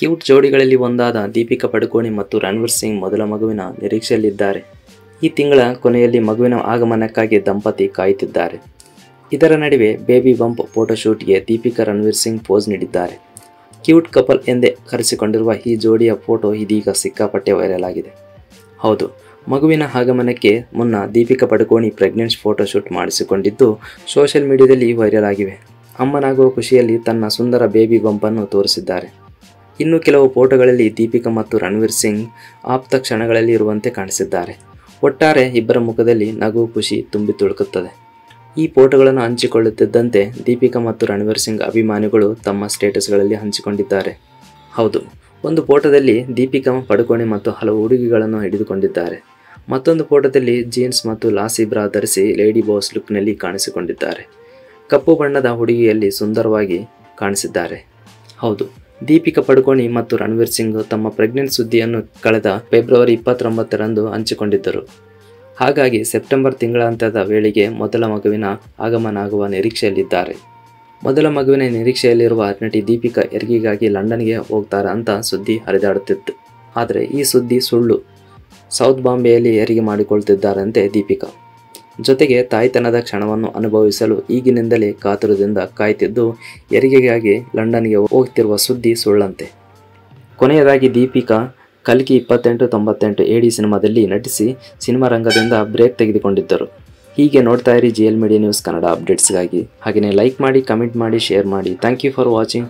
Cute ಜೋಡಿಗಳಲ್ಲಿ ಒಂದಾದ ದೀಪಿಕಾ ಪಡುಕೋಣೆ ಮತ್ತು ರಣವೀರ್ ಸಿಂಗ್ ಮೊದಲ ಮಗುವಿನ ನಿರೀಕ್ಷೆಯಲ್ಲಿದ್ದಾರೆ. ಈ ತಿಂಗಳ ಕೊನೆಯಲ್ಲಿ ಮಗುವಿನ ಆಗಮನಕ್ಕಾಗಿ ದಂಪತಿ ಕಾಯುತ್ತಿದ್ದಾರೆ. ಇದರ ನಡುವೆ ಬೇಬಿ ಬಂಪ್ ಫೋಟೋಶೂಟ್ಗೆ ದೀಪಿಕಾ ರಣವೀರ್ ಸಿಂಗ್ ಪೋಸ್ ನೀಡಿದ್ದಾರೆ. ಕ್ಯೂಟ್ ಕಪಲ್ ಎಂದೇ ಕರೆಸಿಕೊಂಡಿರುವ ಈ ಜೋಡಿಯ ಫೋಟೋ ಇದೀಗ ಸಿಕ್ಕಾಪಟ್ಟೆ ವೈರಲ್ ಆಗಿದೆ. ಹೌದು, ಮಗುವಿನ ಆಗಮನಕ್ಕೆ ಮುನ್ನ ದೀಪಿಕಾ ಪಡುಕೋಣೆ ಪ್ರೆಗ್ನೆನ್ಸಿ ಫೋಟೋಶೂಟ್ ಮಾಡಿಸಿಕೊಂಡಿದ್ದು ಸೋಷಿಯಲ್ ಮೀಡಿಯಾದಲ್ಲಿ ವೈರಲ್ ಆಗಿವೆ. ಅಮ್ಮನಾಗುವ ಖುಷಿಯಲ್ಲಿ ತನ್ನ ಸುಂದರ ಬೇಬಿ ಬಂಪನ್ನು ತೋರಿಸಿದ್ದಾರೆ. ಇನ್ನು ಕೆಲವು ಫೋಟೋಗಳಲ್ಲಿ ದೀಪಿಕಾ ಮತ್ತು ರಣವೀರ್ ಸಿಂಗ್ ಆಪ್ತ ಕ್ಷಣಗಳಲ್ಲಿ ಇರುವಂತೆ ಕಾಣಿಸಿದ್ದಾರೆ. ಒಟ್ಟಾರೆ ಇಬ್ಬರ ಮುಖದಲ್ಲಿ ನಗು, ಖುಷಿ ತುಂಬಿ ತುಳುಕುತ್ತದೆ. ಈ ಫೋಟೋಗಳನ್ನು ಹಂಚಿಕೊಳ್ಳುತ್ತಿದ್ದಂತೆ ದೀಪಿಕಾ ಮತ್ತು ರಣವೀರ್ ಸಿಂಗ್ ಅಭಿಮಾನಿಗಳು ತಮ್ಮ ಸ್ಟೇಟಸ್ಗಳಲ್ಲಿ ಹಂಚಿಕೊಂಡಿದ್ದಾರೆ. ಹೌದು, ಒಂದು ಫೋಟೋದಲ್ಲಿ ದೀಪಿಕಾ ಪಡುಕೋಣೆ ಮತ್ತು ಹಲವು ಹುಡುಗಿಗಳನ್ನು ಹಿಡಿದುಕೊಂಡಿದ್ದಾರೆ. ಮತ್ತೊಂದು ಫೋಟೋದಲ್ಲಿ ಜೀನ್ಸ್ ಮತ್ತು ಲಾಸಿ ಬ್ರಾ ಧರಿಸಿ ಲೇಡಿ ಬಾಸ್ ಲುಕ್ನಲ್ಲಿ ಕಾಣಿಸಿಕೊಂಡಿದ್ದಾರೆ. ಕಪ್ಪು ಬಣ್ಣದ ಹುಡುಗಿಯಲ್ಲಿ ಸುಂದರವಾಗಿ ಕಾಣಿಸಿದ್ದಾರೆ. ಹೌದು, ದೀಪಿಕಾ ಪಡುಕೋಣೆ ಮತ್ತು ರಣವೀರ್ ಸಿಂಗ್ ತಮ್ಮ ಪ್ರೆಗ್ನೆನ್ಸಿ ಸುದ್ದಿಯನ್ನು ಕಳೆದ ಫೆಬ್ರವರಿ 29ರಂದು ಹಂಚಿಕೊಂಡಿದ್ದರು. ಹಾಗಾಗಿ ಸೆಪ್ಟೆಂಬರ್ ತಿಂಗಳಾಂತ್ಯದ ವೇಳೆಗೆ ಮೊದಲ ಮಗುವಿನ ಆಗಮನ ಆಗುವ ನಿರೀಕ್ಷೆಯಲ್ಲಿದ್ದಾರೆ. ಮೊದಲ ಮಗುವಿನ ನಿರೀಕ್ಷೆಯಲ್ಲಿರುವ ನಟಿ ದೀಪಿಕಾ ಹೆರಿಗೆಗಾಗಿ ಲಂಡನ್ಗೆ ಹೋಗ್ತಾರೆ ಅಂತ ಸುದ್ದಿ ಹರಿದಾಡುತ್ತಿತ್ತು. ಆದರೆ ಈ ಸುದ್ದಿ ಸುಳ್ಳು. ಸೌತ್ ಬಾಂಬೆಯಲ್ಲಿ ಹೆರಿಗೆ ಮಾಡಿಕೊಳ್ತಿದ್ದಾರಂತೆ ದೀಪಿಕಾ. ಜೊತೆಗೆ ತಾಯ್ತನದ ಕ್ಷಣವನ್ನು ಅನುಭವಿಸಲು ಈಗಿನಿಂದಲೇ ಕಾತುರದಿಂದ ಕಾಯ್ತಿದ್ದು ಹೆರಿಗೆಗಾಗಿ ಲಂಡನ್ಗೆ ಹೋಗ್ತಿರುವ ಸುದ್ದಿ ಸುಳ್ಳಂತೆ. ಕೊನೆಯದಾಗಿ ದೀಪಿಕಾ ಕಲ್ಕಿ 2898 AD ಸಿನಿಮಾದಲ್ಲಿ ನಟಿಸಿ ಸಿನಿಮಾ ರಂಗದಿಂದ ಬ್ರೇಕ್ ತೆಗೆದುಕೊಂಡಿದ್ದರು. ಹೀಗೆ ನೋಡ್ತಾ ಇರಿ GL ಮೀಡಿಯಾ ನ್ಯೂಸ್ ಕನ್ನಡ ಅಪ್ಡೇಟ್ಸ್ಗಾಗಿ. ಹಾಗೆಯೇ ಲೈಕ್ ಮಾಡಿ, ಕಮೆಂಟ್ ಮಾಡಿ, ಶೇರ್ ಮಾಡಿ. Thank you for watching.